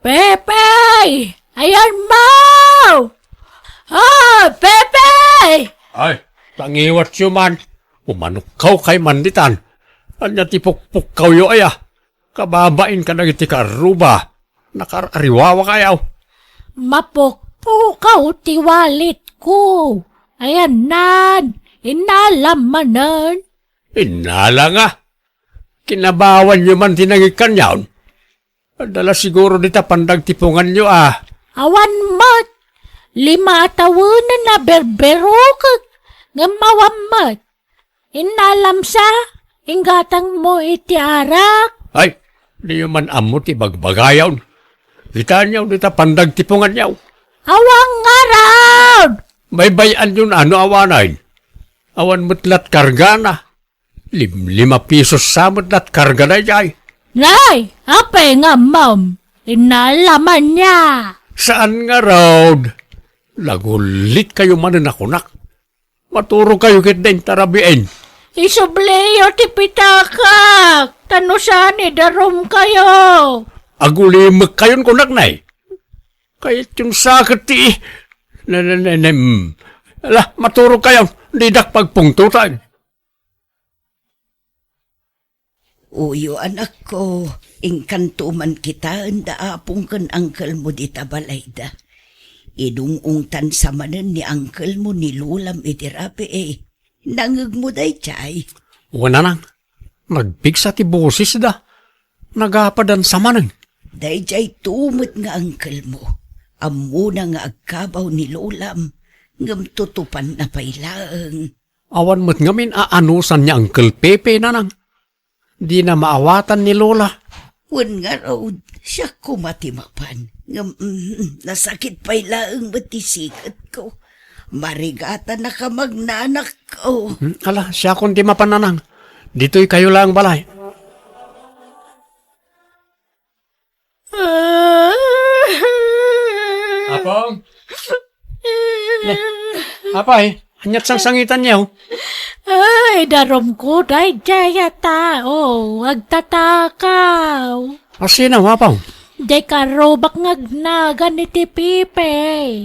Pepe! Ayan mo! Pepe! Ay, tangiwat siyo man. Umanukaw kay manditan. Anya tipok-puk kayo ay kababain ka na iti karuba. Nakarariwawa kayaw. Mapukpukaw tiwalit ko. Ayan nan, inalamanan. Inala nga. Kinabawan nyo man tinangikan yawn. Dala siguro dita pandag tipungan nyo Awan mat, 5 tawanan na berberokag. Ngamawamat. Inalam sa, ingatang mo iti arak. Ay, di man amot ibagbagayaw. Kita nyo dita pandag tipungan yaw. Awang araw! Baybayan yun awanay. Awan mutlat karga na. 5 pisos sa mutlat karga na jay. Nay, apay nga ma'am. Inalaman niya. Saan nga raw? Lagulit kayo mananakunak. Maturo kayo kit din tarabiin. Isubleyo ti pitakak. Tanusan darom kayo. Agulimag kayon kunak nay. Kayat yung sakit ti. Ala, maturo kayo. Didak pagpungtutan. Uyo anak ko, ingkanto man kita, daapong kan angkel mo di tabalayda. Idungungtan sa manan ni angkel mo ni lulam itirapi Nangag mo day chay. Wala nang, nagbigsa ti boses da. Nagapadan sa manan. Day chay tumot nga angkel mo. Amuna nga agkabaw ni lulam, ngam tutupan na pailaang. Awan mo't ngamin aanusan niya Uncle Pepe nanang. Di na maawatan ni Lola. Wan nga raw, siya kumatimapan. Nasakit pa'y laang matisikat ko. Marigata na ka magnanak ko. Ala, siya kung di mapananang. Dito'y kayo lang balay. Apong? Apay, anyat sang sangitan niyo. Ay, darom ko, day jayata. Agtatakaw. Asina, apong? Day karobak ngagnagan ni ti Pipe.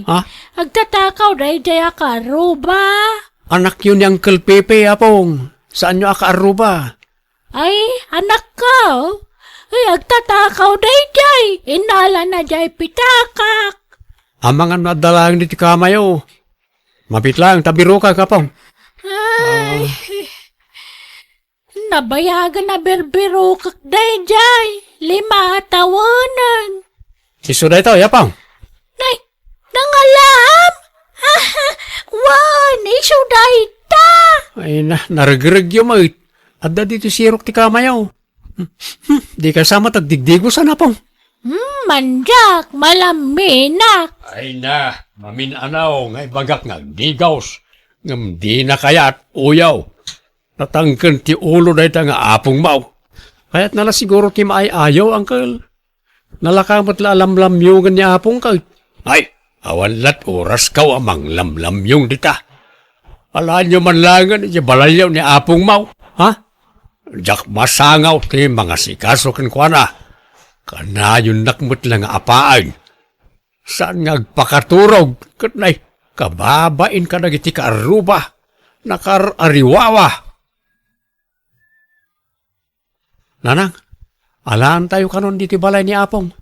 Ha? Agtatakaw, day jaya karoba. Anak yun ni Uncle Pepe, apong. Saan nyo akaaruba? Ay, anak ka. Ay, agtatakaw, day jay. Inala na jay pitakak. Amang ano adalang diti kamayo. Mapit lang, tabiro ka, kapong. Ay, nabayagan na berbero kak day jay. 5 tawanan. Iso na ito, yapang. Nay, nangalam. Wan, iso day ta. Ay na, naragirag yung mga. Adda dito sirok ti kamayaw. Di kasama tagdigdigo sana pong. Manjak, malaminak. Ay na, maminanaw, ngay bagak nga digaws. Ngam di na kaya't uyaw. Natangkan ti ulo na ita nga apong mau. Kaya't nala siguro ti maayaw, Uncle. Nalakamot la alam-lamyungan ni apong kay. Ay, awan lat oras kaw amang lamlamyong dita. Alaan nyo man langan ni balalyaw ni apong mau. Ha? Jak masangaw ti mga sikaso kan kwa na. Kana yun nakmut lang nga apaan. Saan nga agpakaturog? Katnay, kababain ka na iti kaaruba. Nakarariwawa. Nanang, alaan tayo kanon diti balay ni Apong.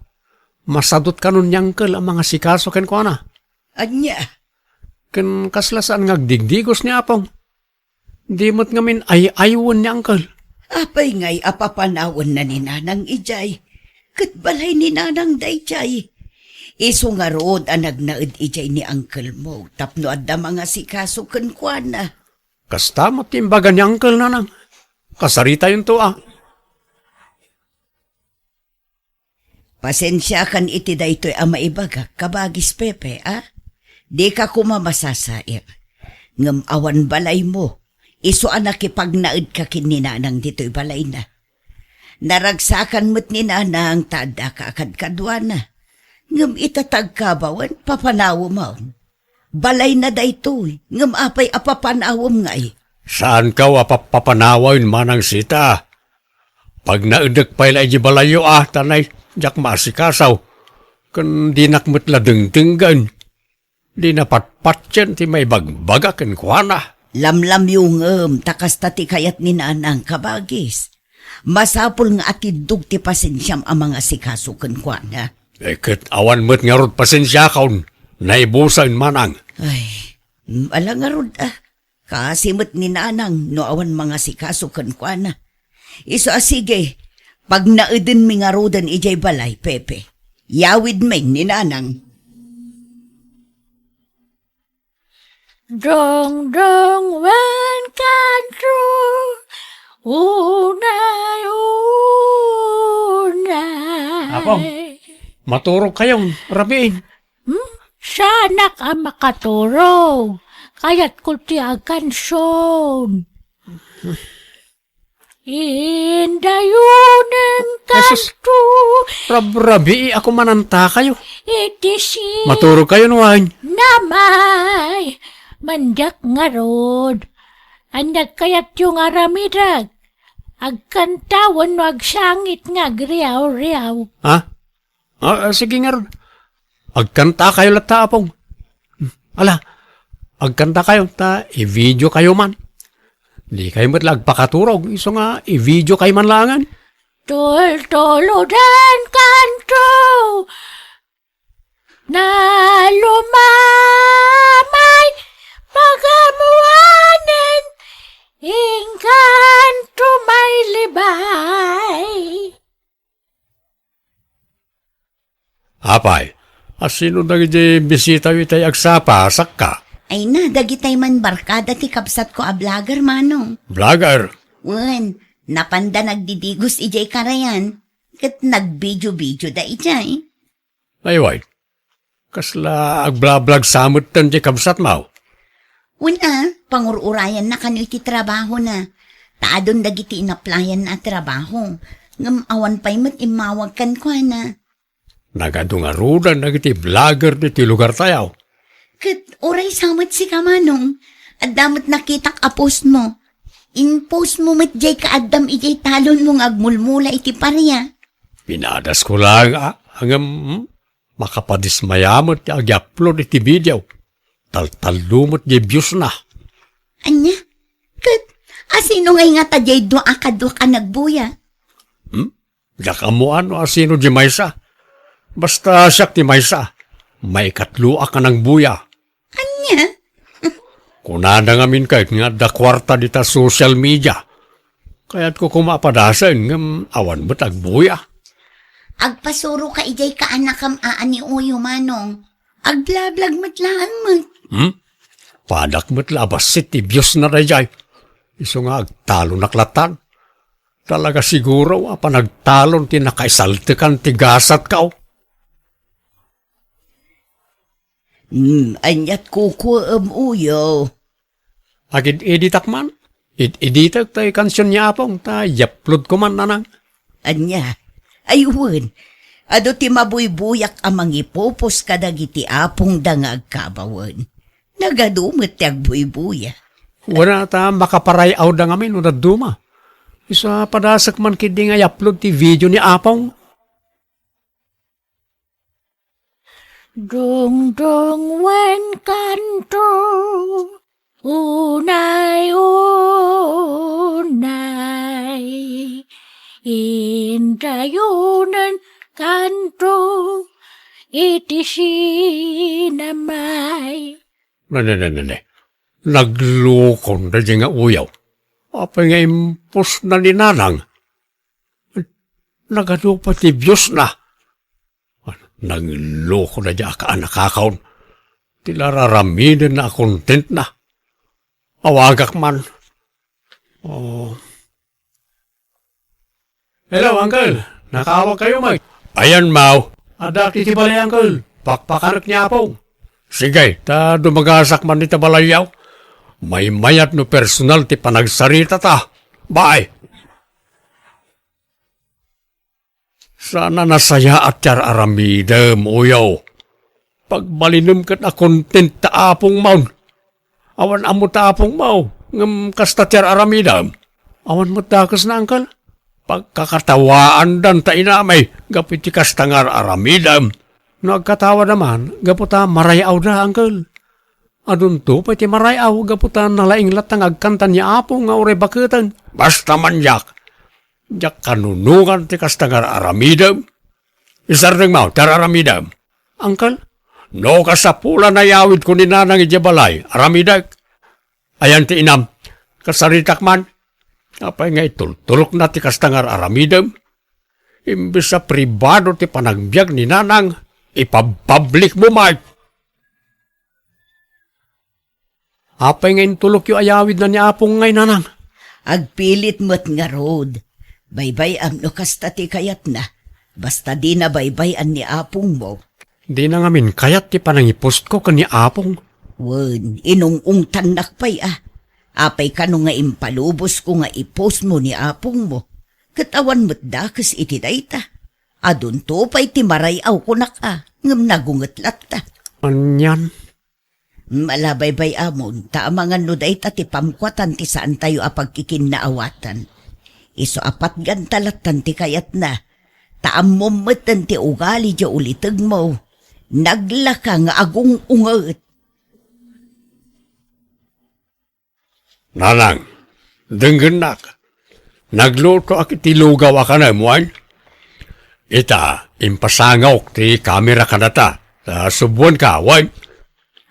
Masadot kanon nyangkel ang mga sikaso ken kwa na. Anya, Ken kaslasaan nga agdigdigos ni Apong. Di mo't ngamin ay-aywon ni Uncle. apay ngay apapanawan na ni nanang ijay. Katbalay ni nanang dayjay. Iso nga rood ang nagnaid ijay ni uncle mo. Tapno adda mga sikaso kankwana. Kasta mo't timbaga ni Uncle nanang. Kasarita yun to Pasensya kan iti daytoy ang maibaga, kabagis Pepe, Di ka kumamasasair. Ngam awan balay mo. Iso anak ipagnaid ka kininanang dito'y balay na. Naragsakan mo't ni nanang tada ka akad kadwana. Ngam itatag kabawan, papanawo mo. Balay na daytoy, ngam apay apapanawom nga Saan ka papanawin manang sita? Pag naedag pa ila balayo tanay, jak masikasaw. Kan di nakmatla dengtenggan. Di napatpatyan ti may bagbagakan kuana. Lamlam yung takas tati kayat ni nanang kabagis. Masapul nga atidug ti pasensyam ang mga sikasukan kwa na. Ket awan mo't nga rod pasensya kaon. Naibusan manang. Ay, ala nga rod Kasimot ni nanang no awan mga sikasukan kwa na. Iso sige, pag naudin mi nga rodan ijay balay, Pepe. Yawid ming ni nanang. Dong dong wen kan tru unay Apong. Maturog kayong rabiin. Sana ka makaturong. Kaya't kultiagan son. Indayunin kanto. Rabi, ako mananta kayo. Itisi. Maturog kayo nuwain. Namay. Mandak nga rod. Andak kayat yung aramidag. Agkantawan no agsangit nga griyaw-riyaw. Ha? Sige nga ron. Agkanta kayo lata, Apong. Ala, agkanta kayo, i-video kayo man. Di kayo matlag pakaturog, iso nga, i-video kayo man langan. Tol-tolodan kanto na lumamay pagamuanan ingkanto may libay. Apay, asino na giti bisita yu tayo agsapa, sakka? Ay na, dagitay man barkada ti kapsat ko a vlogger manong. Vlogger. Wen, napanda nagdidigos ijay karayan. Kat nag-video-video da ijay. Ay, wait. Kasla agblablag samot tan di kabsat mau. Una, pangururayan na kanyo iti trabaho na. Taadon dagiti inaplayan na trabaho. Ngam awan pa'y mat imawag kan kwa na. Nagadungarudan na giti vlogger di ti lugar tayaw. Kat oray samot si kamanong. At damot nakitak a post mo. In post mo mat jay kaadam ijay talon mong agmulmula iti parya. Pinadas ko lang hanggang makapadismayamot ti ag-upload iti video. Taltalumot di views na. Anya? Kat, asino ngay nga tajay do akadwa ka nagbuya? Daka mo ano asino di maysa. Basta siyak ti maysa. May katluak ka ng buya. Anya? Kunada ngamin kahit nga da kwarta dita social media. Kaya't ko kumapadasan ng awan mo't agbuya. Agpasuro ka ijay ka anakam aani uyo manong. Aglablag matlaan mat. Padak mo't labas ti views na rayay. Iso nga agtalo naklatan. Talaga siguro nagtalon ti nakaisaltikan ti gasat kao. Anyat kuko uyo. Agid editak man. Editak tayo kansyon niya Apong. Yapload ko man nanang. Anya? Ayun. Ado ti mabuybuyak amang ipopos kadagiti Apong dangag kabawan. Nagadumot ti agbuybuya. Wala ta makaparayaw da ngamin o duma. Isa padasak man kidi nga upload ti video ni Apong. Dong dong wen kanto unay indayunan kanto iti sinamay. Nane. Naglukon na di nga uyaw. Apa nga impos na ni nanang. Nagano pa ti views na. Nagloko na di ka nakakaon. Tilararaminan na content na. Awagak man. Oh. Hello, Uncle. Nakawag kayo, Mike. Ayan, Mau. Adaki ti balay, Uncle. Pakpakanak niya po. Sige, dumagasak man ni tabalayaw. May mayat no personal ti panagsarita ta. Bye. Sana nasaya at yar aramidem, uyaw. Pagbalinam kat na content ta Apong maun. Awan amo ta Apong mau. Ngam kasta yar aramidem. Awan mo takas na, Uncle. Pagkakatawaan dan ta inamay. Gapiti kastangar aramidem. Nagkatawa naman, gaputa marayaw da, Uncle. Adun to, pati marayaw, gaputa nalaing latang agkantan niya apo nga ure bakatan. Basta man, Jak. Jak kanunungan ti kastangar aramidam. Isar ng mau, tararamidam. Uncle, no kasapula na yawid ko ni nanang ijabalay, aramidag. Ayan ti inam, kasaritak man. Apay nga itultulok na ti kastangar aramidam. Imbis sa pribado ti panagbiag ni nanang, ipabpublik mo, Mark. Apay nga intulok yung ayawid na ni Apong ngay nanang. Agpilit mo't nga road. Baybay am no kasta ti kayat na. Basta di na baybayan ni Apong mo. Di na ngamin kayat ti panangipost ko kani Apong. Wen, inung tanak pay Apay ka no nga impalubos ko nga ipost mo ni Apong mo. Katawan mo't dakas iti dayta. Adun to pa'y timarayaw ko na ka. Ngam nagungat latta. Anyan? Malabaybay amon, taamangan no dayta ti pamkwatan ti saan tayo apagkikinnaawatan. Iso apat gantalatan ti kayat na. Taam mo matan ti ugali di ulitag mo. Naglaka nga agong ungat. Nanang, denggenak. Nagluto ak iti lugaw ka na, muan. Ita, impasangok ti kamera ka na ta. Subuan ka, wan.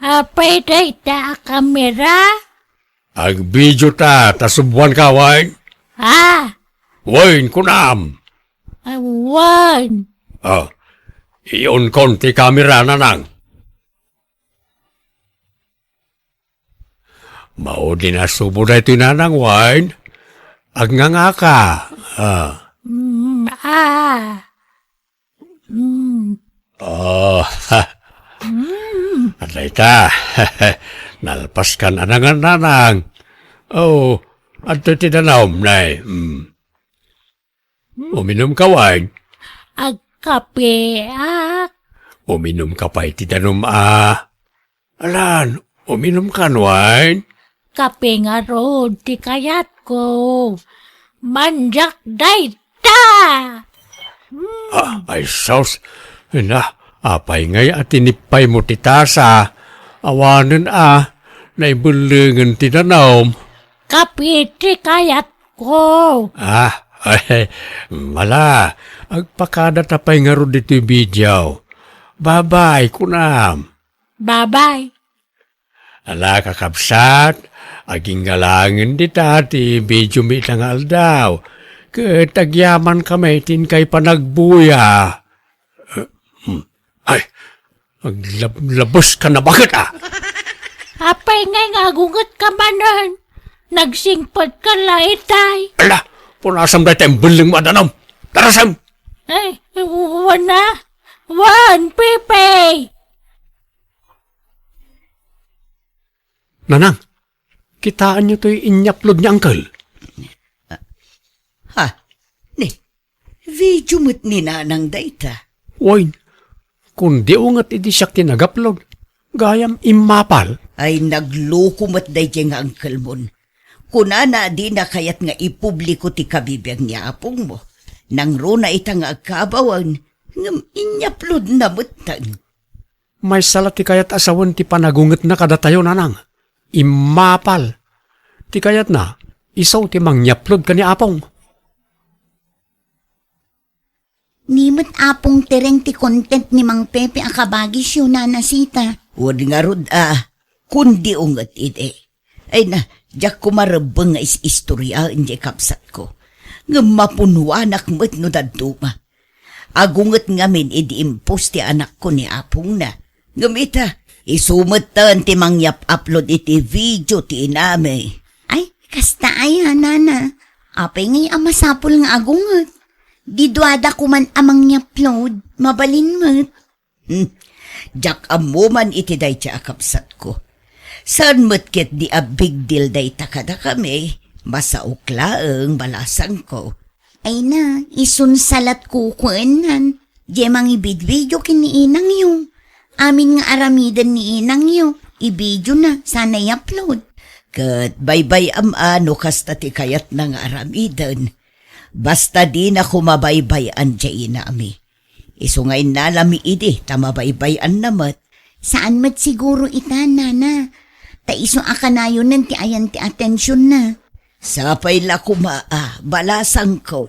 Apay day ta kamera? Ag-video ta, subuan ka, wan. Wan, kunam. Awan. Iyon kon ti kamera, nanang. Mao din na subo na ito, nanang, wan. Agnganga ka. Aday ta. Nalpas kan anangan nanang. Ato tinanawm na Uminom ka, wine. Agkape, Uminom ka pa itidanom, Alan, uminom ka, wine. Kape nga road, ti kayat ko. Manjak day ta! Ay, sos. Apay ngay at tinipay mo titasa. Awanan naibulingan tinanaw. Kape, ti kayat ko. Mala. Agpakada tapay nga ro dito video. Bye-bye, kunam. Bye-bye. Ala, kakabsat. Aging galangin di tati, video mi tangal daw. Ketagyaman kami tin kay panagbuya. Ay, maglabos ka na bakit Apay ngay nga agungat ka manan. Nagsingpot ka laitay. Ala, punasam na tayong buling madanam. Tarasam! Ay, wan, Pepe. Nanang, kitaan niyo to'y inyapload ni Uncle. Video mo't ni nanang dayta. Wine, kung di ungat iti siya kinagapload, gayam imapal. Ay nagloko mo't dayta nga Uncle mon. Kuna na di na kayat nga ipubliko ti kabibiyag niya apong mo. Nang rona ita nga agkabawan, ngam inyaplod na mutan. May salat ti kayat asawan ti panagunget na kadatayo, nanang. Imapal. Ti kayat na, isaw ti mangyaplod ka ni apong. Nimot apong tereng ti content ni Mang Pepe ang kabagis yun na nasita. Wad nga rod kundi ungat ide. Ay na, diyak kumarabang nga is-istorya hindi kapsat ko. Nga mapunwanak mo't no daduma. Agungat ngamin idi-impos ti anak ko ni apong na. Ngamita, isumatan ti mangyap upload iti video ti iname. Ay, kasta ay nana. Apay ngay amasapol nga agungat. Di duwada ko man amang ni-upload. Mabalin mo't. Diyak amuman iti day ti akapsat ko. Saan mo't ket di a big deal day takada kami. Masaukla balasang ko. Ay na, isunsalat ko kuenan. Di mang ibid-video kiniinang yung. Amin nga aramidan ni inang yung. Ibidyo na, sana i-upload. Kat baybay no kasta ti kayat ng aramidan. Basta di na kumabaybayan di inami. Iso ngay nalami idi, tamabaybayan namat. Saan mat siguro ita, nana? Ta iso akanayon nan ti ayan ti atensyon na. Sapay la kumaa, balasang ko.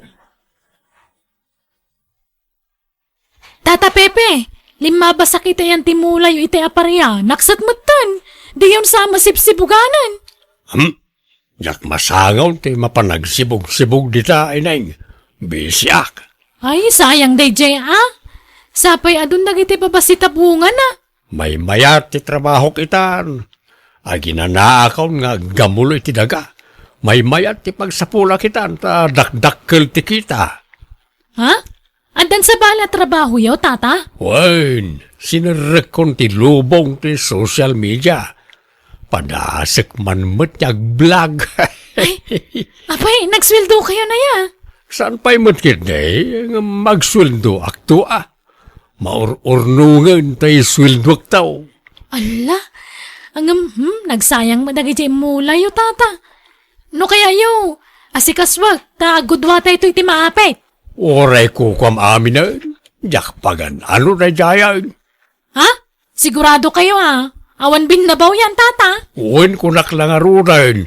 Tata Pepe, lima ba sakit yan timulay iti aparya? Naksat matan, di yun sa masipsibuganan. Jak masangaw ti mapanagsibog-sibog dita, ineng. Bisyak. Ay, sayang day, Jay, Sapay adun dagiti babasita bunga na. May mayat ti trabaho kitan. Aginanaakaw nga gamulo iti daga. May mayat ti pagsapula kitan, ta dakdakkel ti kita. Ha? Andan sa bala trabaho yaw, tata? Wen, sinirekon ti lubong ti social media. Padasek man metnyag vlog. Apay, nagsweldo kayo na ya. Saan pa'y matkid nga magsweldo akto Maur-urnungan tayo sweldo aktaw. Ala, nagsayang madagiti mulay yo, tata. No kaya yo, asikaswag, ta gudwa tayo iti maapit. Oray ko kam amin na, jak pagan, ano na jayan? Ha? Sigurado kayo Awan bin nabaw yan, tata. Uwin ko naklangarunan.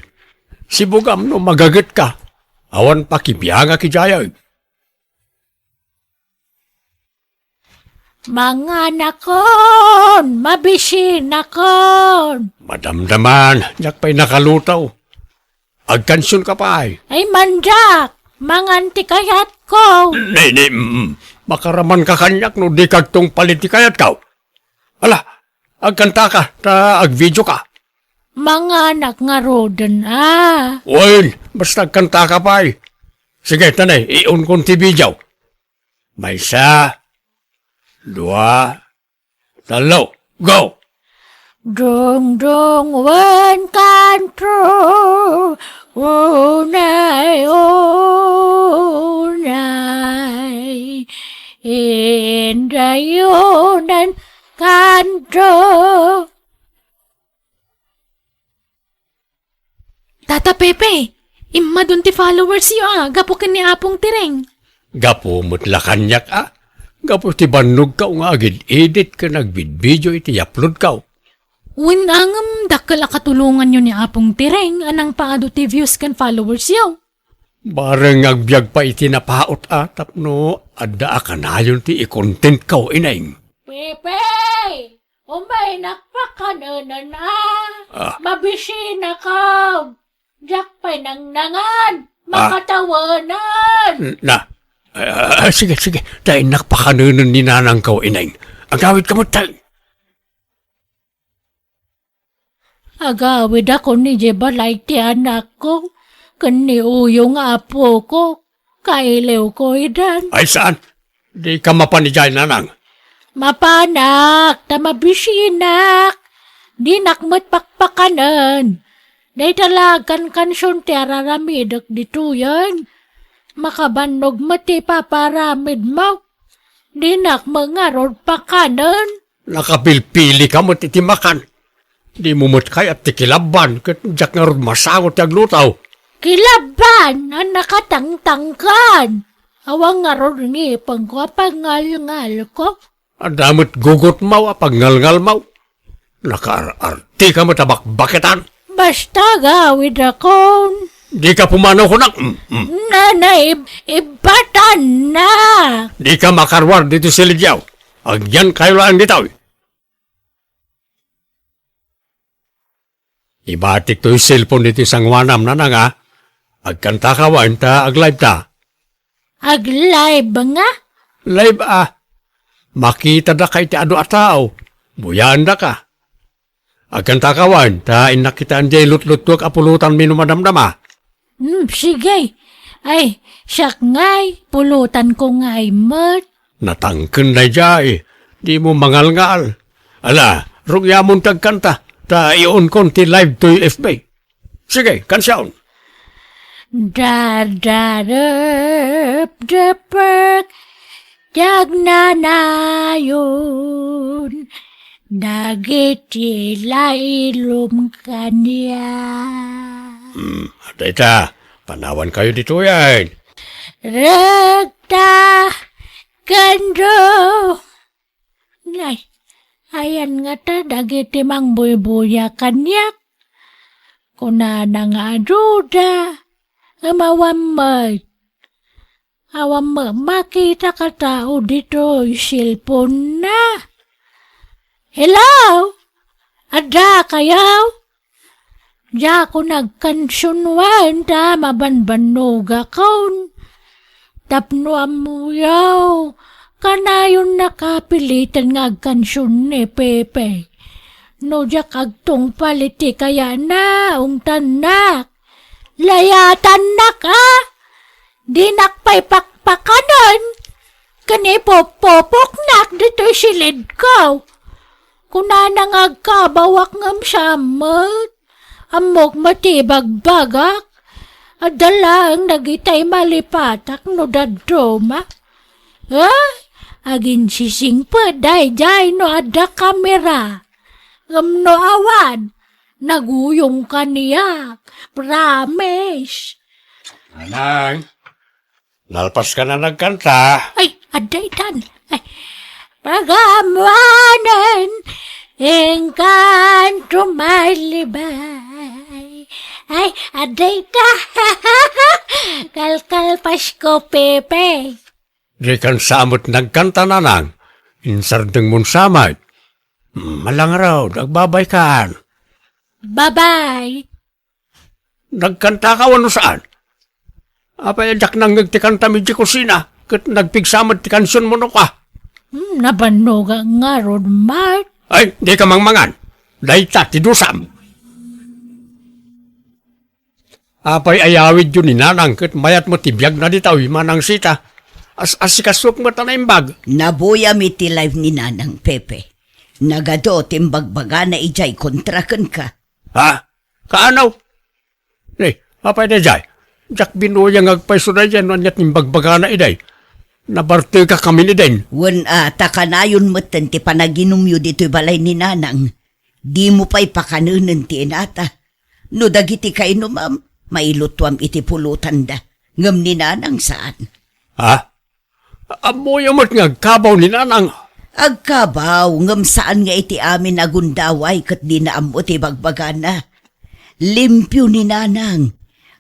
Sibugam no magagat ka. Awan pa kibiyanga ki jayan. Mga nakon, mabisin nakon. Madamdaman, jak pa'y nakalutaw. Agkansyon ka pa ay. Ay manjak, manganti kayat ko. Nene, makaraman ka kanyak no di kagtong palitikayat ka. Ala, agkanta ka, ta agvideo ka. Mga anak nga rodan Uwin, basta agkanta ka pa ay. Sige, tanay, iun kong tibijaw. May isa, dua, talo, go! Dong dong wen kanto, unay unay, indayunan kanto. Tata Pepe, imma dun ti followers yo gapo ni Apong Tireng. Gapo mutla kanyak Gapo ti bannog ka nga agid edit ka nagbidbidyo iti upload ka. Win angam dakkel akatulungan nyo ni Apong Tireng anang paado ti views kan followers yaw. Barang agbyag pa iti napaot tapno adda akanayon ti i-content ka ineng. Pepe! Umay nakpakananan Mabisi na ka! Diyak pa'y nangnangan! Makatawanan! Sige, dahil nakpakanunan ni nanang ka ineng. Agawid ka mo tayo. Agawid ako ni Jebalay ti anak ko. Kani uyong apo ko. Kailew ko idan. Ay saan? Di ka mapanijay nanang. Mapanak, tamabisinak. Di nakmat pakpakanan. Day talagan kansyon ti araramidak dito yan. Makabanog mati paparamid mo. Di nakmangarod pakanan. Nakapilpili ka mo titimakan. Di mo kay at tikilaban kat jak nga ron masangot yung lutaw. Kilaban ang nakatangtangkan. Awang nga ron ni pangkapangal-ngal ko. Ang damot gugot mo pagngal-ngal mo. Nakaarti ka mo tabak-baketan. Basta gawid akon. Di ka pumanaw ko na. Nanay, ibatan na. Di ka makarwar dito sa Lidyaw. Agyan kayo lang dito. Ibatik to yung cellphone dito sa ngwanam na nga. Agkanta ka wa, ag-live ta. Ag-live nga? Live Makita na kay ti ado ataw. Buyan na ka. Agkanta ka wa, inakitaan jay lut-lutuk apulutan minumadamdama. Sige. Ay, siyak ngay, pulutan ko ngay mat. Natangken na jay. Di mo mangal-ngal. Ala, rugya mong tagkanta. Ta iyon konti live to FB. Sige, kansyaon. Dadarap-dapak, jagnanayon, nagitilailum kanya. Dita, panawan kayo dito yan. Rekta, Gando! Nay, ayan nga ta, dagiti mang buybuya kanyak. Kunana nga aduda, amawamay. Awam makita ka tao dito, silpon na. Hello? Ada kayaw? Diya ko nagkansunwan ta, mabanbanog akon. Tapno amuyaw, kanayon nakapilitan nga agkansun ni Pepe. No diya kagtong paliti kaya na, tanak. Layatan na ka. Di nakpay pakpakanon. Kani popopok nak dito silid ko. Kunana nga agkabawak ngam samot. Amok matibag-bagak. Adala ang nagitay malipatak no dadroma. Agin sising pa day no ada kamera. Ngam no awan. Naguyong kaniyak. Promise. Anang, nalpas ka na nagkanta. Ay, aday tan. Ay, pagamanan, engkanto malibay. Ay, aday ta. Kalkal Pasko, Pepe. Di kan samot nagkanta nanang. Insardeng mon samay. Malang raw, nagbabay kan. Bye-bye. Nagkanta ka wano saan? Apay jak nang nagtikanta mi di kusina. Kat nagpigsamad ti kansyon mo no ka. Nabanog nga ron, Mart. Ay, di ka mangmangan. Dahil ti dusam. Apay ayawid yun ni nanang. Kat mayat mo tibiyag na ditaw. Manang sita. Asikasok mo tanaimbag. Nabuya mi ti live ni Nanang Pepe. Nagado timbagbaga na ijay kontrakan ka. Ha? Kaanaw? Apay na jay. Jak binuyang agpaiso na dyan. Anyat nimbagbaga na iday. Nabarte ka kami ni din. Wan takanayon mo ti panaginumyo dito'y balay ni Nanang. Di mo pa'y pakanunan ti inata. No dagiti ka inumam, mailutwam iti pulutan da. Ngam ni Nanang saan? Ha? Amoy amat nga kabaw ni nanang. Agkabaw, ngam saan nga iti amin agundaway kat di na amo ti bagbagana. Limpyo ni Nanang.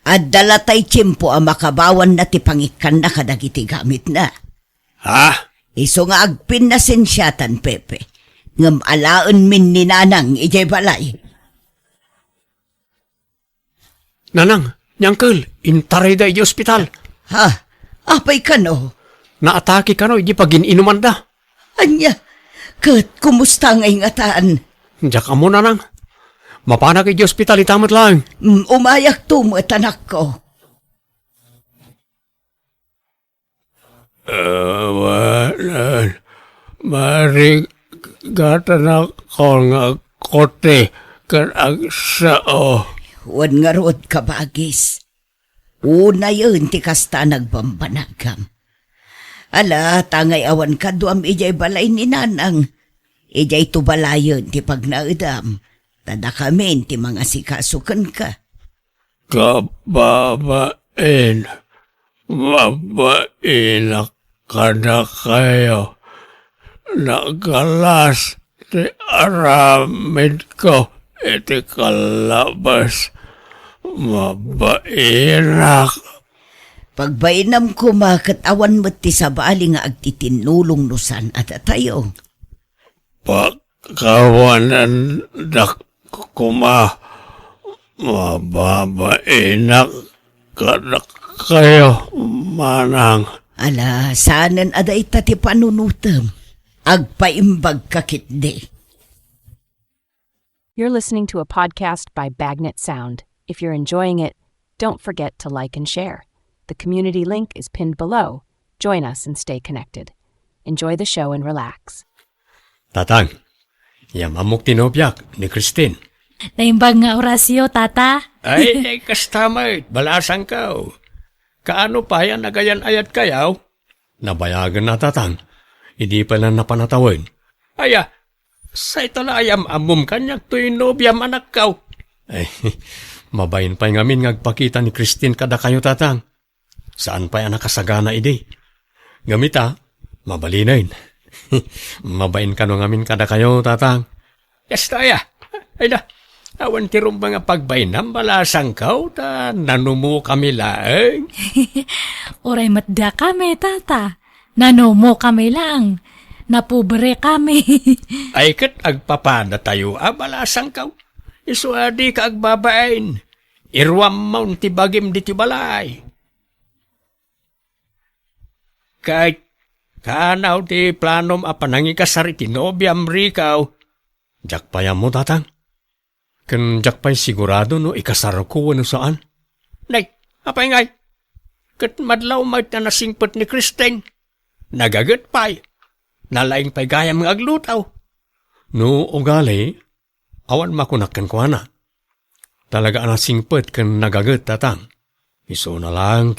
At dalatay tiyempo ang makabawan na ti pangikan na kadagiti gamit na. Ha? Iso nga agpin na sensyatan, Pepe. Ngam alaon min ni Nanang ijay balay. Nanang, nyangkel, intaray da iji ospital. Ha? Apay ka no? Naatake ka no, iji pag-inuman da. Anya, kat kumusta nga ingataan? Diyak ka mo, nanang. Mapanak iji ospital, itamat lang. Umayak tumo at anak ko. Maring gata na ko nga kote kan ang sao. Wan nga rod kabagis. Una yun ti kasta nagbambanagam. Ala, tangay awan kaduam ijay balay ni Nanang. Ijay tubalayon ti pagnaudam. Tada kami ti mga sikasukan ka. Kababain. Mabain ka na kayo. Nagalas ti aramid ko iti kalabas. Mabainak. Pagbainam ko makat awan mo't ti sabali nga agtitinulong nusan at tayo. Pagkawanan dak kuma. Mababainak ka na kayo, manang. Ala, sanan aday tati panunutam. Agpaimbag kakitde. You're listening to a podcast by Bagnet Sound. If you're enjoying it, don't forget to like and share. The community link is pinned below. Join us and stay connected. Enjoy the show and relax. Tatang, yamamok tinopyak ni Christine. Naimbag nga orasyo, tata. Ay, kastamay, balasang ka. Kaano pa yan nagayan ayat kayaw? Nabayagan na tatang. Hindi pa lang napanatawin. Aya, sa ito na ayam amom kanyak to'y nobyam anak kaw. Ay, mabayin pa'y ngamin ngagpakita ni Christine kada kayo tatang. Saan pa'y anak kasagana ide? Gamita, Mabalinain. Mabain ka nung amin kada kayo, tatang. Yes, taya. Ay na. Awan tirong mga pagbainam balasang kau ta nanumo kami laeng. Oray matda kami, tata. Nanomo kami lang. Napubre kami. Ay kat agpapada tayo balasang kau. Isu adi ka agbabain. Irwam maun ti bagim di ti balay. Kahit kanaw ti planom apanangi kasari ti nobyam rikaw. Jakpayam mo, tatang. Kan jakpay sigurado no ikasar ko ano saan. Nay, apay ngay. Kat madlaw mat na nasingpot ni Kristen. Nagagat pay. Nalaing pay gayam ng aglutaw. No, ugali, awan makunakan ko na. Talaga nasingpot kan nagagat, tatang. Iso na lang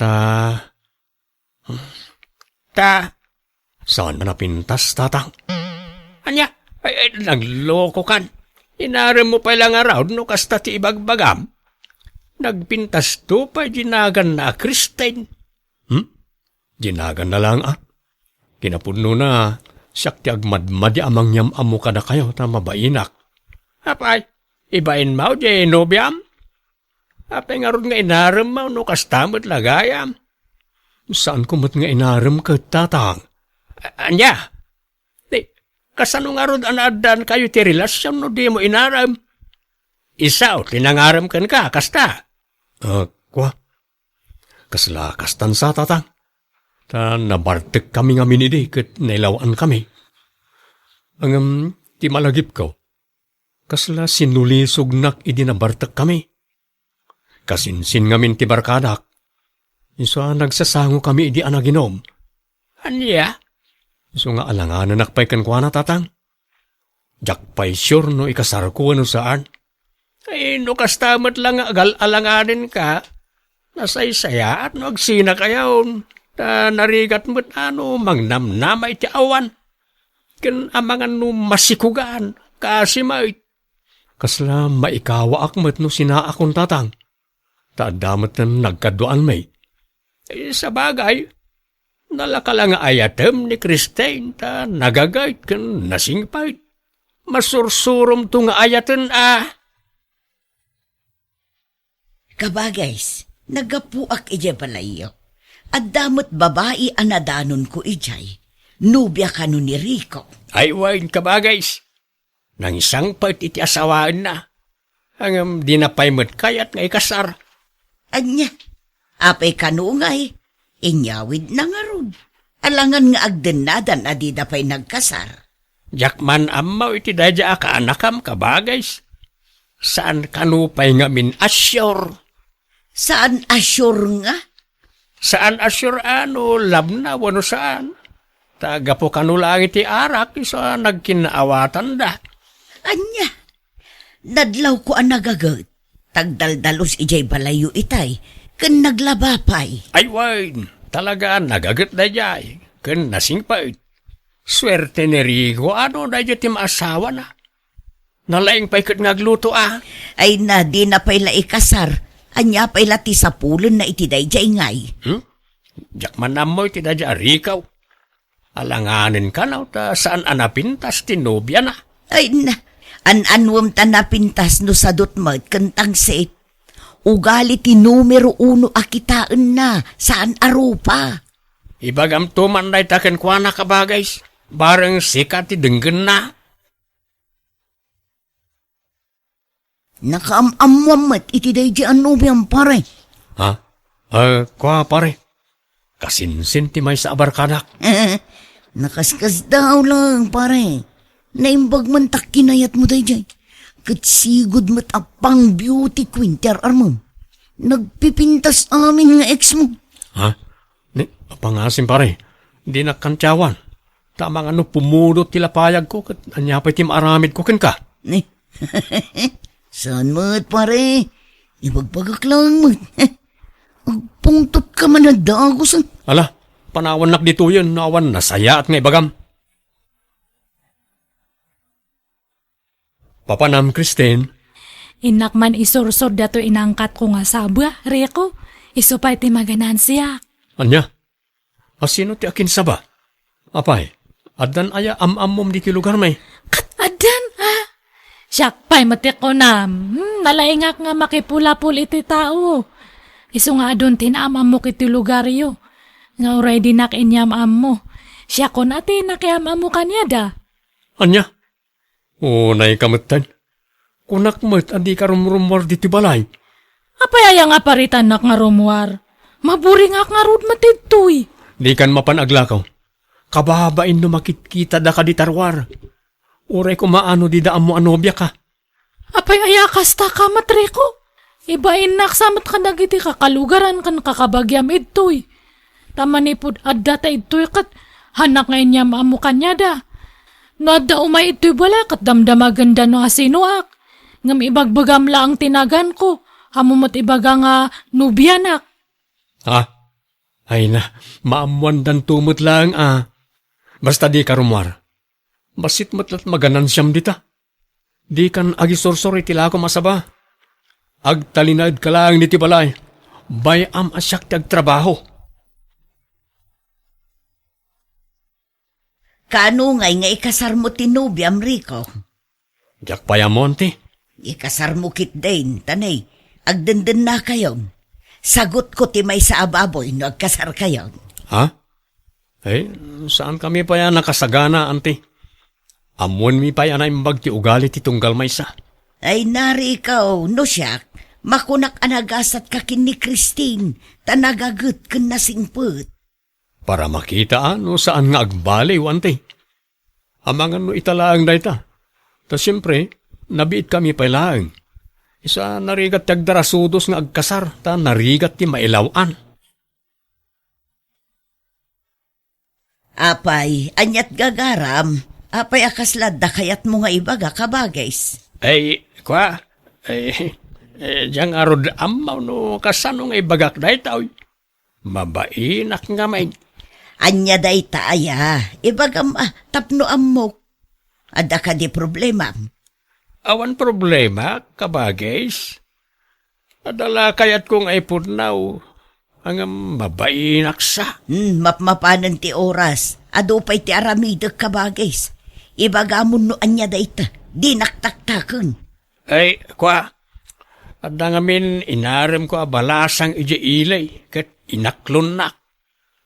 saan na napintas, tatang? Anya, ay nagloko kan. Inaram mo pa lang araw no kasta ti ibagbagam. Nagpintas to pa ginagan na Kristen. Ginagan na lang Kinapuno na siyak ti agmadmadi amang yam amo ka na kayo ta mabainak. Apay, ibain mo di nobyam? Apay nga ron nga inaram mo no kasta mo't lagayam. Saan ko mo't nga inaram ka, tatang? Anya? Kasano nga ron anaadan kayo ti relasyon no di mo inaram? Isaw, tinangaram kan ka, kasta. Kwa? Kasla kastan sa, tatang. Ta nabartek kami nga minidi kat nailawaan kami. Ang ti malagip ko. Kasla sinulisog nak idi nabartek kami. Kasinsin ngamin ti barkadak. Iso nagsasango kami idi anaginom. Anya? So nga alanganan nakpay kan kwa na, tatang. Jakpay sure no ikasar ko ano saan. Ay no kastamat lang alanganin ka. Nasaysaya at no agsina kayaon. Ta narigat mo't mangnamnamay ti awan. Ken amangan no masikugan. Kasi may. Kasla maikawa akmat no sinaakon, tatang. Ta damat na nagkaduan may. Sa bagay. Nalakala nga ayatem ni Kristen ta nagagayt kan nasingpayt. Masursurom to nga ayaten Kabagays, nagapuak ije palayo. At damot babae anadanon ko ijay. Nubya ka no ni Rico. Ay wain kabagays. Nang isang part iti asawaan na. Hangam dinapaymat kayat nga ikasar. Anya, apay kanungay. Inyawid na nga ron. Alangan nga agdenadan adida pa'y nagkasar. Jakman amaw iti dadya ka anakam kabagays. Saan kanupay nga min asyur? Saan asyur nga? Saan asyur labna wano saan? Taga po kanulang iti arak isa nagkinaawatan da. Anya, nadlaw ko ang nagagat. Tagdaldalos ijay balayo itay. Ken naglabapay. Ay wain, talaga nagagat da jay. Ken nasingpay. Swerte ni Rico, da jay tim asawa na. Nalaing pa'y kat ngagluto Ay na di na pa'y laikasar. Anya pa'y lati sa pulon na itiday jay ngay. Jakman na mo iti da jay Rico. Alanganin ka na ta saan anapintas tinobya na. Ay na, ananwam tanapintas no sadot mat kentang set. Ugali ti numero 1 akitaan na, saan arupa? Ibagam tuman na itaken kwa na kabagays, bareng sikat ti denggen na. Nakaamamwamat iti day di anubiyang pare. Kwa pare, kasinsin ti may sa abarkadak. Nakaskas daw lang pare. Naimbag man takinayat mo day jay. Katsigod mo't apang beauty queen ter armam. Nagpipintas amin nga ex mo. Pangasim pare, di nakantyawan. Tama nga pumulot tilapayag ko kat anyapay tim aramid ko ken ka. Saan mo't pare? Ibagpagak lang mo't. Agpungtot ka man na dagos. Ala, panawan nak dito yun, nawan nasaya at ngay bagam. Papanam, Kristen. Inak man isursod dato inangkat ko nga sabwa, Rico. Iso pa iti maganan siya. Anya? Sino ti akin saba? Apay, adan aya am-amom di kilugar may. Kat adan, Siyak pa'y mati ko na, nalaingak nga makipula-pul iti tao. Iso nga doon tinamam mo kiti lugaryo. Nga already nakinyamam mo. Siya ko natin nakiamam mo kanya da. Anya? Unay kamutan. Kunak mo't andi ka rumrumwar diti balay. Apay aya nga paritan nak nga rumwar. Maburing ak nga rod matidtoy. Di kan mapanaglakaw. Kababain no makitkita da ka di tarwar. Uray ko maano di daan mo anobya ka. Apay aya kasta ka matriko. Ibain naksamat ka nagiti kakalugaran kan kakabagyam idtoy. Tamanipod adda ta idtoy kat hanak ngayon niya maamu kanya da. No adda umay idtoy bala kat damdamaganda no asinuak. Ngam ibagbagam la ang tinagan ko. Hamumot ibaga nga nubianak. Ha? Ay na, maamuan dan tumot lang Basta di ka rumwar. Basit matlat maganan siyam dita. Di kan agisorsor itila ko masaba. Agtalinad ka lang niti balay. Bayam asyak ti agtrabaho. Kano ngay nga ikasar mo tinubyam, Rico? Diyak payamonte. Ikasar mo kit din, tanay. Agdenden na kayon. Sagot ko ti may sa ababoy no agkasar kayon. Ha? Eh, saan kami pa yan nakasagana, ante? Amuan mi pa yan ay mbag ti ugali ti tunggal maysa. Ay nari ikaw, no siyak. Makunak anagasat ka kin ni Christine. Tanagagut ken nasingput. Para makita no saan nga agbaliw, ante. Amangan no italaang dayta. Ta siyempre, nabiit kami pa ilaang. Isa narigat ti agdarasudos nga agkasar, ta narigat ti mailawan. Apay, anyat gagaram. Apay akaslad da kayat mo nga ibaga kabagays. Ay, kwa, diyang arod amaw no kasano nga ibagak dahi tao. Mabainak nga may. Anya day taaya, ibagam tapno amok. Ada ka di problema. Awan problema, kabagays. Adala kayat kong ay purnaw. Ang mabainak sa. Mapmapanan ti oras. Ado pa'y ti aramideg kabagays. Ibagamon no anya day ta. Di naktaktakon. Ay, kwa, adda ngamin inarem ko abalasang iji ilay. Kat inaklon na.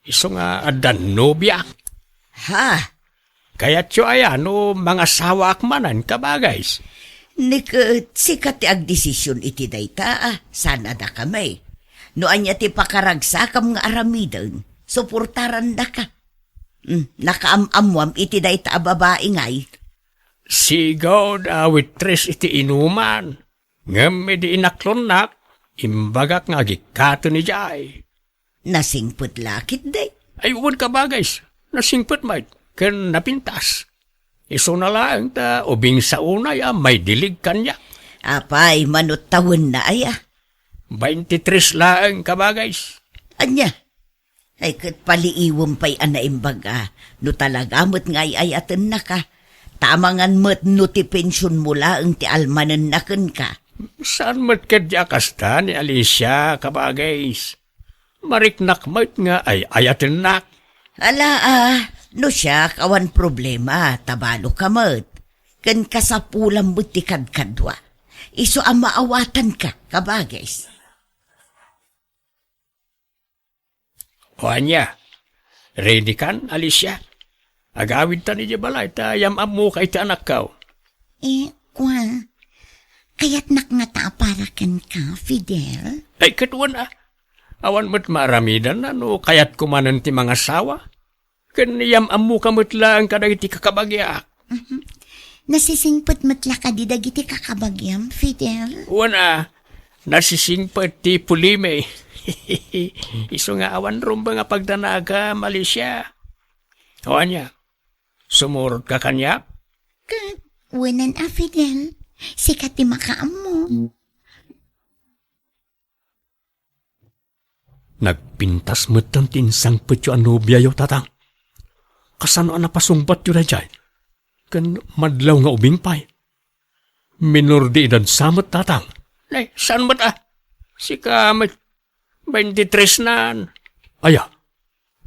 Iso nga adan nobya. Ha? Kaya't yo no mga sawak manan kabagays. Niket, sikat ti agdesisyon iti dayta sana da kamay. No anya ti pakaragsakam nga aramidon, suportaran da ka. Nakaamamwam iti dayta babae ngay. Sigaw da witres iti inuman. Ngam edi inaklon imbagak nga gikato ni Jai. Nasingput lakit day. Ay uwan kabagays, nasingput may, ken napintas. Iso na lang ta ubing sa unay may dilig kanya. Apay, manot tawon na aya. 23 lang kabagays. Anya? Ay kat paliiwom pa'y anaimbaga. No talagamot ngay ayaten na ka. Tamangan mo't no ti pensyon mula ang ti almanan naken ka. Saan mo't kadya kasta ni Alicia kabagays? Mariknak mo't nga ay ayaten nak. Ala no siya kawan problema, tabalo ka mo't. Kan kasapulang mo't ti kadkadwa. Iso ang maawatan ka kabagays. O anya, ready kan, Alicia? Agawid ta ni balay, tayam mo kay ti anak ka. Kwa, kaya't nakngataparakan ka, Fidel? Ay, katuan Awan mo't maramidan no kayat kumanan ti mga sawa. Kaniyam mo kamot lang kadag ti kakabagyak. Nasisingpot matla ka di dagiti kakabagyam, Fidel? Uwan nasisingpot ti pulime. Iso nga awan rumba nga pagdanaga, Malaysia. O anya, sumurot ka kanya? Wanan Fidel. Sikat ti makaam mo. Nagpintas mo't ang tinsang putyo anobya yo tatang. Kasano napasungpat yo na dyan? Kan madlaw nga ubing pay. Minor di edad samot tatang. Nay, saan mo't Si kamit. 23 na. Aya,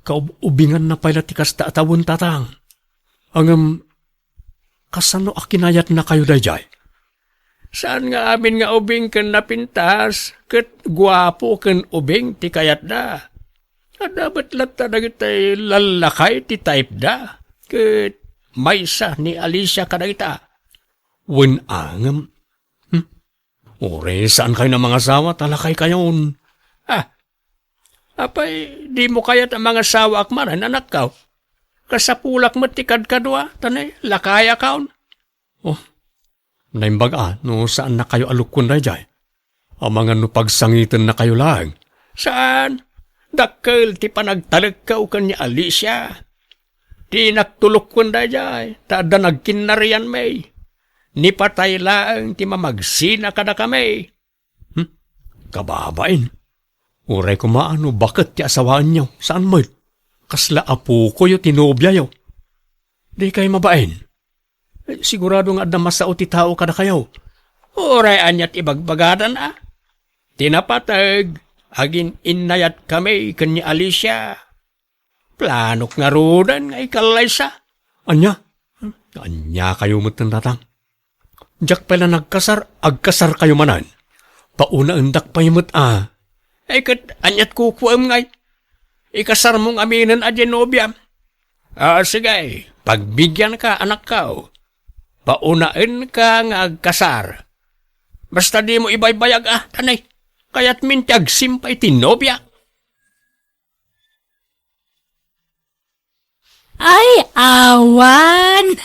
kaubingan na pala ti kasta atawon tatang. Kasano akinayat na kayo dayjay? Saan nga amin nga ubing ken napintas, ket guwapo ken ubing ti kayat da. Dapat lata dagitay lalakay ti type da, ket maysa ni Alicia kadagita. Wen angem. Ore, saan kayo ng mga asawa? Talakay kayon. Apay, di mo kayat ang mga asawa akmaran, anak ka. Kasapulak mo tikad kadwa, tanay, lakaya kaon. Oh, naimbaga, no saan na kayo alukon na jay? Ang mga nupagsangitan na kayo lang. Saan? Dakkel, ti panagtalag ka ukan ni Alicia. Di naktulok ko na jay, tada nagkinarian may. Ni patay lang, ti mamagsina ka na kami. Kababain. Uray ko maano, bakit ti asawaan niyo? Saan mo? Kasla apo ko yung tinobya yo. Di kayo mabain. Sigurado nga na masao ti tao kada kayo. Uray anyat ibagbagadan ah. Tinapatag, agin inayat kami kanya Alicia. Planok nga rodan nga ikalay sa. Anya? Anya kayo matandatang. Diyak pala nagkasar, agkasar kayo manan. Pauna endak payimot ah. Ay kat anyat kukuam ngay. Ikasar mong aminan a Genobia. Sige, pagbigyan ka anak ka. Paunain ka nga agkasar. Basta di mo ibaybayag tanay. Kaya't mintiag simpay tinobya. Ay, awan!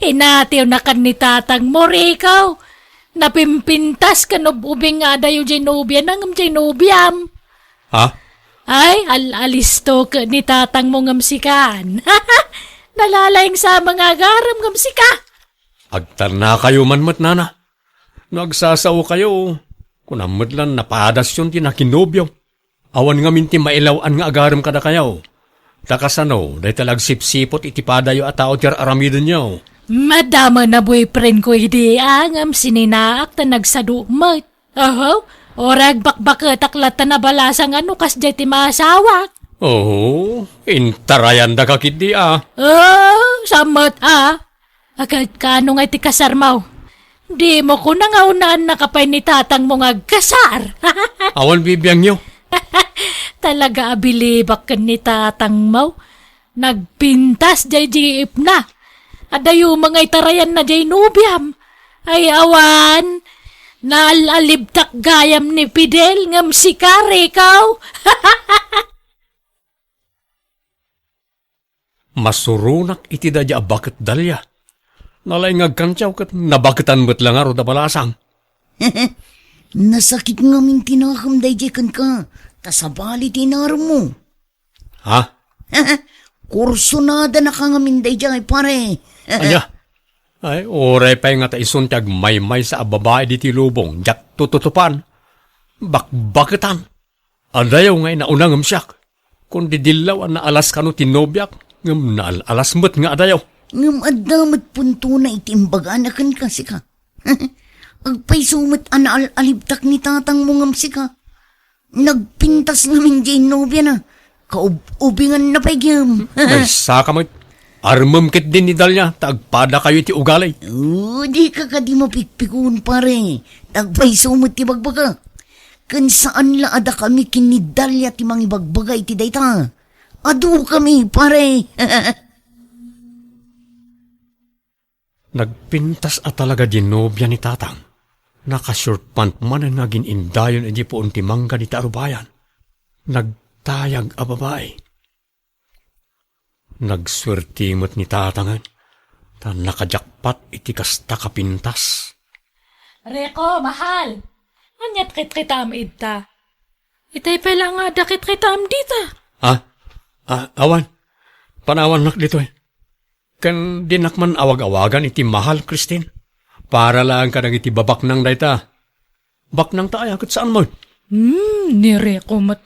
Inatiw na kan ni tatang mo, ikaw. Napimpintas ka ubing nga dayo Genobia nang Genobiam. Ha? Ay, alisto ka ni tatang mo ngamsikan. Nalalayang sa mga garam ngamsika. Agtar na kayo manmat nana. Nagsasaw kayo. Kung amadlan napadas yun tinakinobyo. Awan nga minti mailawan nga agaram kada kayo. Takasano, dahi talag sipsipot itipadayo at tao tiyar aramidon nyo. Madama na boyfriend ko hindi angam sininaak ta nagsadumot. Orag bakbakat aklat na balasang ano kas jay ti masawak. Oo, intarayan da kakidi ah. Samot Agad kano nga ti kasarmaw. Di mo ko nangaunaan nakapay ni tatang mo nga kasar. Awan bibiyang nyo. Talaga abilibak ka ni tatang mo. Nagpintas jay jiip na. Adayo mga itarayan na jay nubiam. Ay awan, naalalibtak gayam ni Fidel ngam si Kare ikaw. Masurunak iti dadya bakit dalya. Nalay ngagkantyaw kat nabakitan mo't lang aro da balasang. Nasakit nga min tinakam day kan ka. Tasabali tinaro mo. Ha? Kursunada na ka nga min day pare. Anya? Ay, oray pa nga ta isuntag may sa babae di tilubong. Jak tututupan. Bakbakitan. Adayaw nga inaunang siyak. Kung didilaw na alas kano tinobyak, ngam na alas mo't nga adayaw. Ngam adamat punto na itimbagaan na kan kasi ka. Agpay sumat alibtak ni tatang mo ngam si ka. Nagpintas namin dyan nobya na. Kaubingan na pagyam. Ay, saka mo. Armam kit din ni Dalya. Tagpada kayo ti ugalay. Di ka di mapikpikun pare. Tagpay sumat ti bagbaga. Kan saan la ada kami kinidalya ti mga ibagbagay ti dayta. Adu kami pare. Nagpintas at talaga din nobya ni tatang. Naka-short pant man ang naging indayon edi po unti mangga ni tarubayan. Nagtayag a babae. Nagswertimot ni tatangan. Ta nakajakpat iti kasta kapintas. Reko, mahal. Anyat kit-kitam idta. Itay pala nga dakit kitam dita. Awan. Panawan nak dito eh. Kan dinakman awag-awagan iti mahal, Christine. Para lang ka nang iti babak nang dayta. Bak nang taaya, kat saan mo? Nireko mat.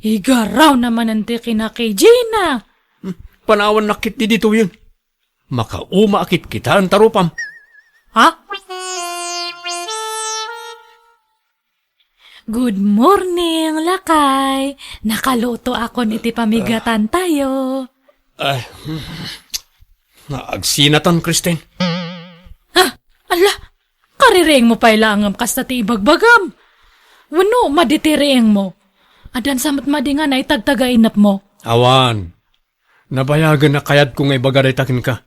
Igaraw naman ang tikina kay Gina. Panawan nakit di dito yun. Makauma akit kita ang tarupam. Ha? Good morning, Lakay. Nakaluto ako iti pamigatan tayo. Ay, naagsinatan, Kristen. Ala, kariring mo pa ilangam kasta ti ibagbagam. Wano, maditiriing mo. Adan samat madingan ay tagtagainap mo. Awan, nabayagan na kayat kung ay bagaday takin ka.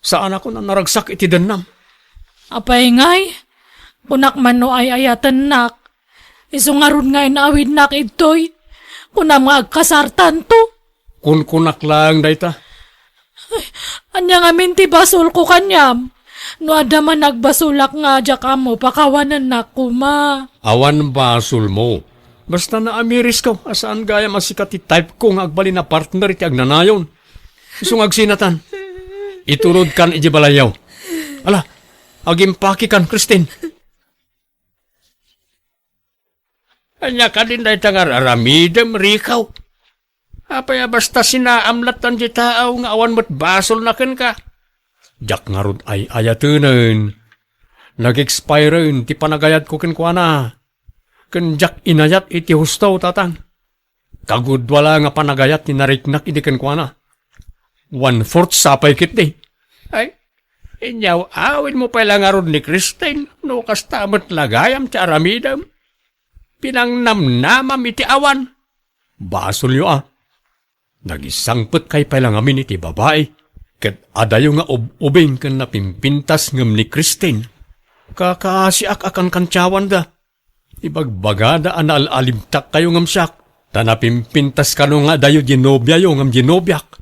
Saan ako na naragsak iti danam? Apay ngay, punak man no ay ayatan nak. Isungarun ngay na awid nak itoy. Kunam nga agkasartan to. Kun-kunak lang dayta. Anya nga minti basol ko kanyam. No ada man nagbasulak nga adya ka mo, pakawanan na kuma. Awan basul mo. Basta na amiris ko, asaan gaya masikat type ko nga agbali na partner iti agnanayon. Isong agsinatan. Iturod kan iji balayaw. Ala, agimpaki kan, Christine. Anya ka din dahi tangar aramidem, rikaw. Apaya basta sinaamlatan di tao nga awan mo't basol na ken ka. Jak nga rod ay ayatunan. Nag-expire ti panagayat ko ken kwa na. Ken jak inayat iti hustaw tatang. Kagud wala nga panagayat ni nariknak iti ken kwa na. 1/4 sapay kit di. Ay, inyaw awin mo pala nga rod ni Christine. No kastamot lagayam ti aramidam. Pinangnamnamam iti awan. Basol yo ah. Nagisangpet kay pala ngamin iti babae. Ket adayo nga ubing ken napimpintas ngem ni Christine. Kakasiak akan kantyawan da. Ibagbagada anaalimtak kayo ngem siak. Tanapimpintas kano nga dayo ginobya yo ngem ginobyak.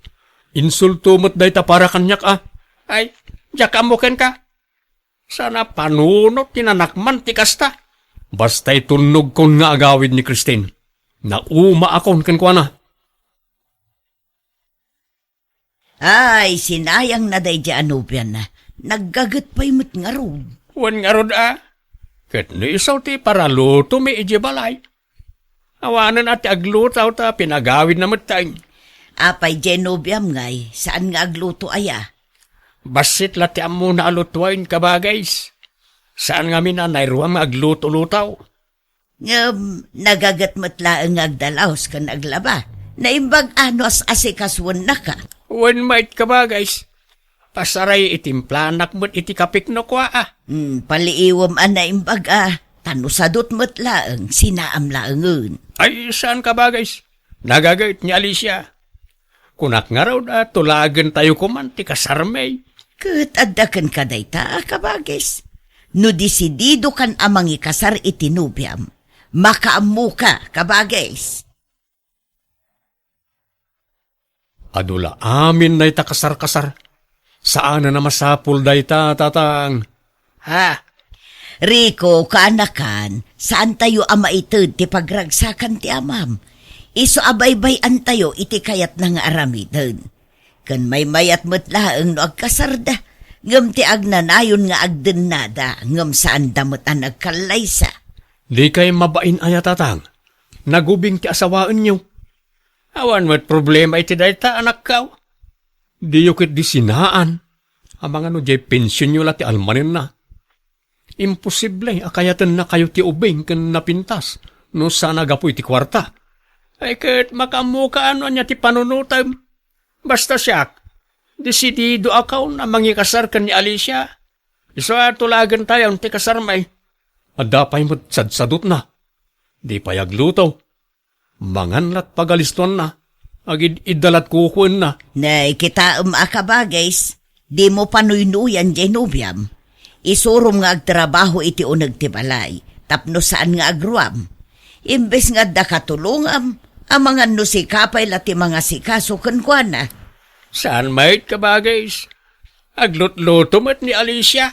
Insulto mo't day ta para kanyak ah. Ay, diyak amuken ka. Sana panunot tinanakman ti kasta. Basta itunog kon nga agawid ni Christine. Nauma akon ken kwa na. Ay, sinayang na day di anubyan na. Naggagat pa'y mo't nga rod. Wan nga rod ah. Ket no isaw ti para luto mi iji balay. Awanan ati aglutaw ta pinagawid na matay. Apay Genobiam ngay, saan nga agluto aya? Basit lati amo na alutwain ka ba guys? Saan nga minanayruang agluto-lutaw? Nagagat mo't laang agdalaos ka naglaba. Naimbag anos asikaswan na ka. Wan mait ka ba guys? Pasaray itimplanak mo't iti kapikno kwa ah. Paliiwam ana imbag tanusadot mo't laang, sinaam laangun. Ay, saan ka ba guys? Nagagait ni Alicia. Kunak nga raw na tulagan tayo kuman ti kasarmay. Kat addakan ka dayta, kabagis. No disidido kan amang ikasar itinubyam, makaamu ka, kabagis. Adula amin na ita kasar-kasar. Saan na masapul dayta, tatang? Ha? Rico, kaanakan, saan tayo ama itod ti pagragsakan ti amam? Iso abaybay-an tayo iti kayat na nga aramidon. Kan may mayat mo't laang no agkasarda, ngam ti agnanayon nga agdenada, ngam saan damot ang nagkalaysa. Di kay mabain aya tatang. Nagubing ti asawaan niyo. Awan mo't problema iti dayta anak kaw. Di yukit di sinaan. Amang ano jay pensyon nyo lati almanin na. Imposible akayatan na kayo ti ubing kan napintas. No sana gapu iti kwarta. Ay ket makamuka ano niya ti panunutam. Basta siyak. Desidido akaw na mangikasar kan ni Alicia. Iso tulagan tayo ti kasarmay. Adapay mo't sadsadot na. Di payagluto. Manganlat pagaliston na. Agid idalat kukun na. Nay, kita akabagais, di mo panuynuyan Genobiam. Isurum nga agtrabaho iti unag ti balay, tapno saan nga agruam. Imbes nga da katulungam, amangan no si kapay lati mga sikaso kankwana. Saan mait kabagais? Aglutluto mo't ni Alicia.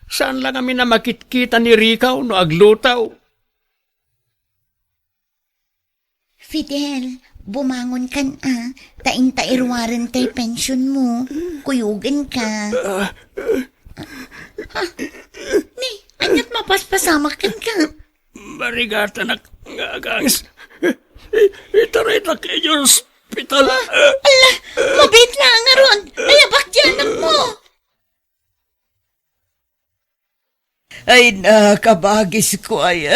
Saan lang kami na makitkita ni Ricaw no aglutaw? Fidel, bumangon kan taing-tairwaran tay pension mo. Kuyugin ka. Ni, anyat mapaspasamak kan ka. Marigata na ngagangs. Itarita kayo hospital. Ala, mabit lang nga ron. Ayabak dyan mo. Ay, nakabagis ko ay,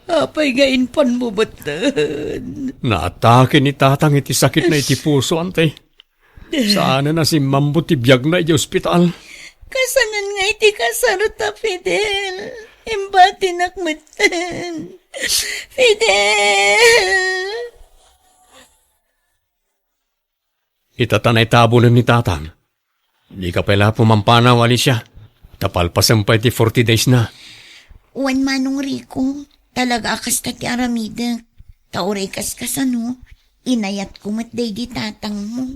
apay ngayon pan mo batan. Naatake ni tatang iti sakit na iti puso, ante. Saan na si Mambo ti biyag na iti ospital? Kasanan nga iti kasarot ta, Fidel. Imbati nakmatan. Fidel! Itatanay tabo na ni tatang. Di ka pala pumampanaw, Alicia. Tapalpasan pa iti 40 days na. Uwan Manong Rico, talaga akas ti aramida. Tauray kaskasano, inayat ko matday di tatang mo.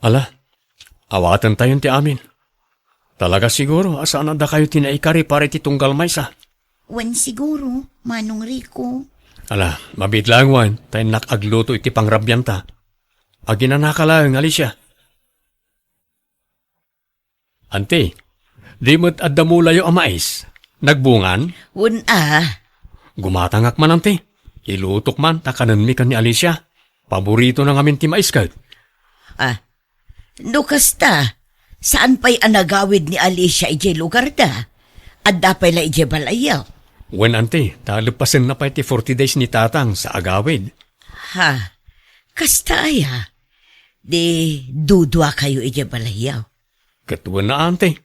Ala, awatan tayo ti amin. Talaga siguro, asaan na kayo tinaikari para iti tunggal maysa. Uwan siguro, Manong Rico. Ala, mabit lang wan, tayo nakagluto iti pangrabyanta. Aginanaka lang, Alicia. Ante, di mo't addamulayo ang mais. Nagbungan? Gumatangak man, ante. Ilutok man, takanan mi kan ni Alicia. Paborito na ngamin ti mais ka. Lukas ta, saan pa'y anagawid ni Alicia ije lugar da? At dapay la ije balayaw. Wen, ante, talupasan na pa iti 40 days ni tatang sa agawid. Ha, kasta aya. Di dudwa kayo ije balayaw. Katuwa na, ante.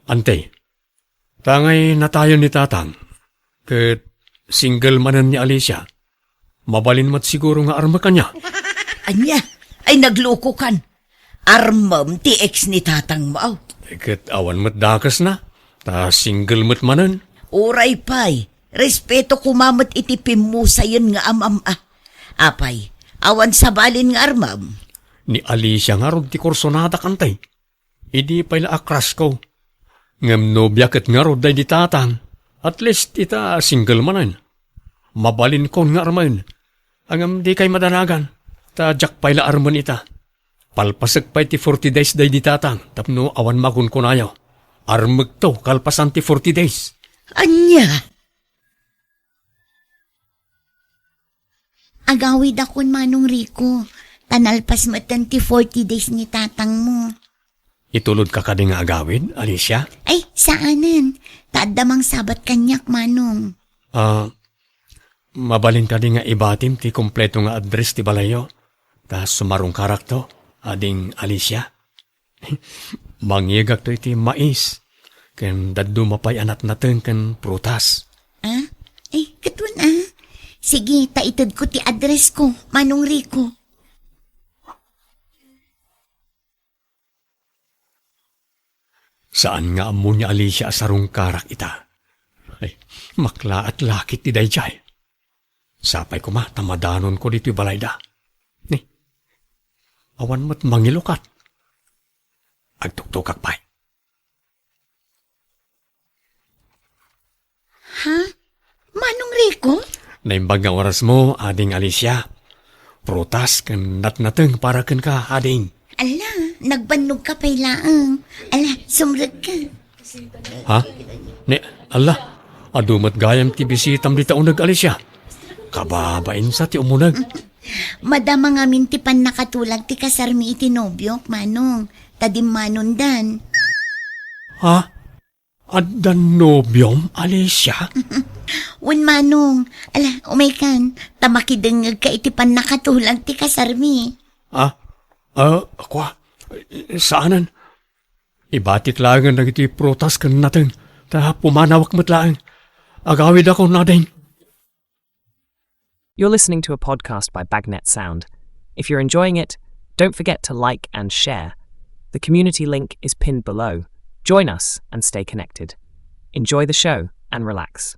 Ante, tangay na tayo ni tatang. Kat single manan ni Alicia. Mabalin mat siguro nga arma kanya. Anya, ay nagloko kan. Armam ti ex ni tatang mo. Kat awan mat dakas na. Ta single mat manan. Uray pay, respeto kumamat iti pimusayon nga amam. Apay, awan sabalin nga armam. Ni Alicia nga rod ti korsonada kantay. Idi pa'y laakras ko. Ngam nobya kat nga rod day di tatang. At least ita single manan. Mabalin kon nga arman. Angam di kay madanagan. Ta jak pa'y la arman ita. Palpasag pa'y ti 40 days day di tatang. Tapno awan magun ko na yaw. Armag to kalpasan ti 40 days. Anya? Agawid akon Manong Rico. Tanalpas mo ti 40 days ni tatang mo. Itulod ka nga agawid, Alicia? Ay, saanan? Tadamang sabat kanyak, Manong. Mabalin ka nga ibatim ti kompleto nga address ti balayo. Ta sumarong karakto, ading Alicia. Mangyagak to iti mais. Ken daddo mapay anat natin ken prutas. Ay, katun Sige, taitad ko ti address ko, Manong Rico. Saan nga amo ni Alicia asarong karak ita? Ay, makla at lakit ti dayjay. Sapay ko tamadanon ko dito balayda. Ni, awan mo't mangilukat. Agtuktukak pa'y. Ha? Manong Rico? Naimbag nga oras mo, ading Alicia. Prutas kan natnateng para kan ka, ading. Ala, nagbanog ka pa'y laang. Ala, sumrag ka. Ha? Ni, ala, adumat gayam ti bisitam di taunag, Alicia. Kababain sa ti umunag. Madama nga mintipan nakatulag ti kasarmi iti nobyok, Manong. Tadim manundan. Ha? Addan nobyom, Alicia? Wen Manong, ala, umaykan. Tamakidengag ka iti pan nakatulag ti kasarmi. Akwa, saanan? Ibatik langan na iti prutas kan natin, ta pumanawak matlaang. Agawid ako nading. You're listening to a podcast by Bagnet Sound. If you're enjoying it, don't forget to like and share. The community link is pinned below. Join us and stay connected. Enjoy the show and relax.